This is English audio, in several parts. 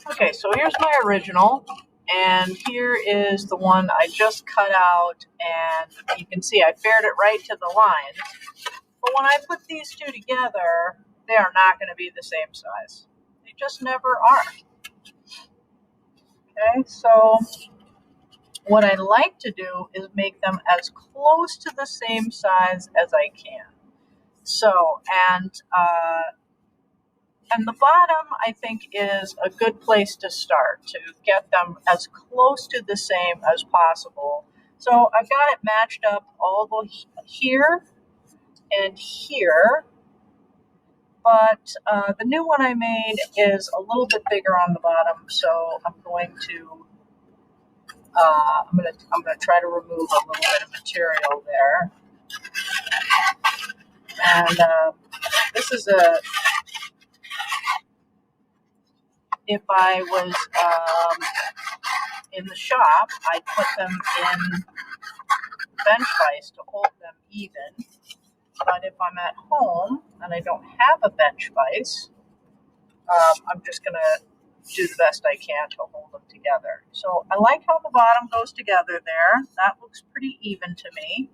Okay, so here's my original, and here is the one I just cut out, and you can see I paired it right to the line. But when I put these two together, they are not going to be the same size. They just never are. Okay, so what I like to do is make them as close to the same size as I can. So, and the bottom, I think, is a good place to start to get them as close to the same as possible. So I've got it matched up all the here and here, but the new one I made is a little bit bigger on the bottom, so I'm going to try to remove a little bit of material there, and this is if I was in the shop, I'd put them in bench vise to hold them even. But if I'm at home and I don't have a bench vise, I'm just going to do the best I can to hold them together. So I like how the bottom goes together there. That looks pretty even to me.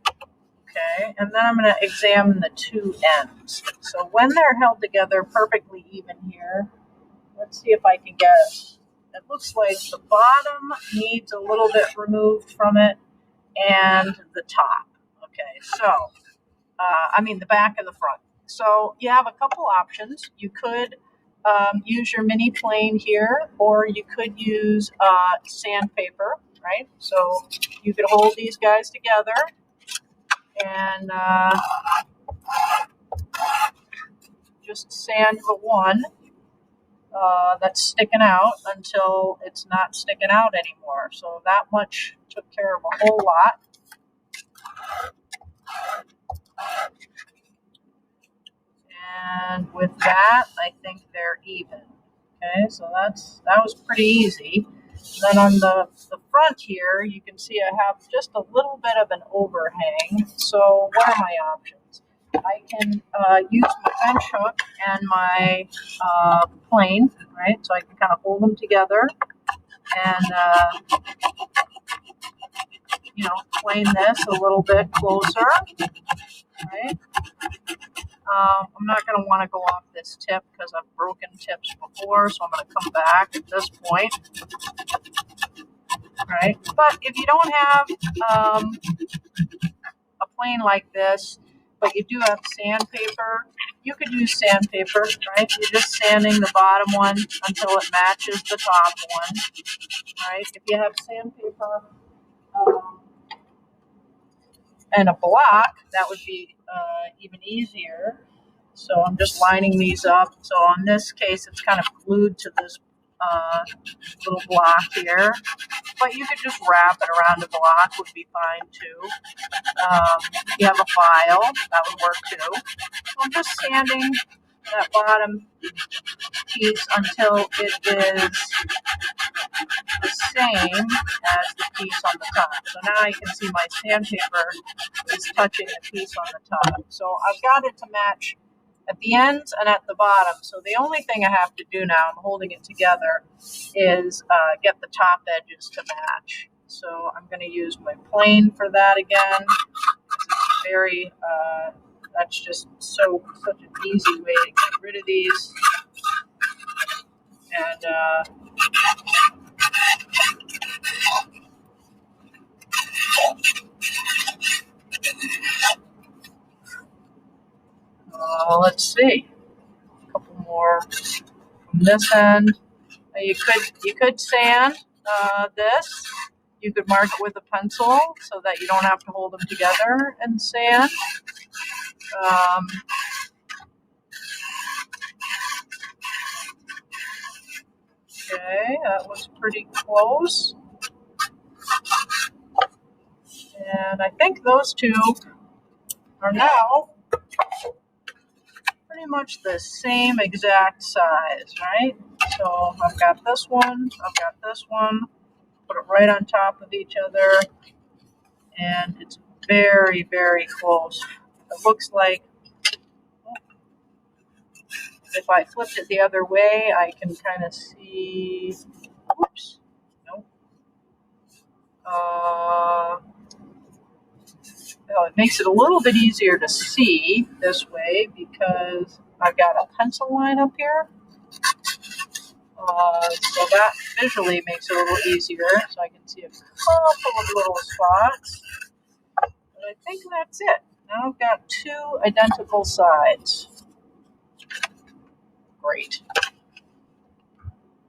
Okay, and then I'm going to examine the two ends. So when they're held together perfectly even here, let's see if I can get it. It looks like the bottom needs a little bit removed from it, and the top. Okay, so, the back and the front. So you have a couple options. You could use your mini plane here, or you could use sandpaper, right? So you could hold these guys together and just sand the one that's sticking out until it's not sticking out anymore. So that much took care of a whole lot. And with that, I think they're even. Okay, so that was pretty easy. Then on the front here, you can see I have just a little bit of an overhang. So what are my options? I can use my bench hook and my plane, right? So I can kind of hold them together and plane this a little bit closer, right? I'm not going to want to go off this tip because I've broken tips before, so I'm going to come back at this point. Right? But if you don't have a plane like this, but you do have sandpaper, you could use sandpaper, right? You're just sanding the bottom one until it matches the top one, right? If you have sandpaper and a block, that would be even easier. So I'm just lining these up. So in this case, it's kind of glued to this little block here. But you could just wrap it around a block, would be fine too. If you have a file, that would work too. So I'm just sanding that bottom piece until it is the same as the piece on the top. So now you can see my sandpaper is touching the piece on the top. So I've got it to match at the ends and at the bottom. So the only thing I have to do now, I'm holding it together, is get the top edges to match. So I'm going to use my plane for that again. It's very, that's just such an easy way to get rid of these. And let's see, a couple more from this end. You could sand this. You could mark it with a pencil so that you don't have to hold them together and sand. Okay, that was pretty close. And I think those two are now pretty much the same exact size, right? So I've got this one, I've got this one, put it right on top of each other, and it's very, very close. It looks like if I flipped it the other way, I can kind of see, oops, nope. Well, it makes it a little bit easier to see this way because I've got a pencil line up here. So that visually makes it a little easier, so I can see a couple of little spots. But I think that's it. Now I've got two identical sides. Great.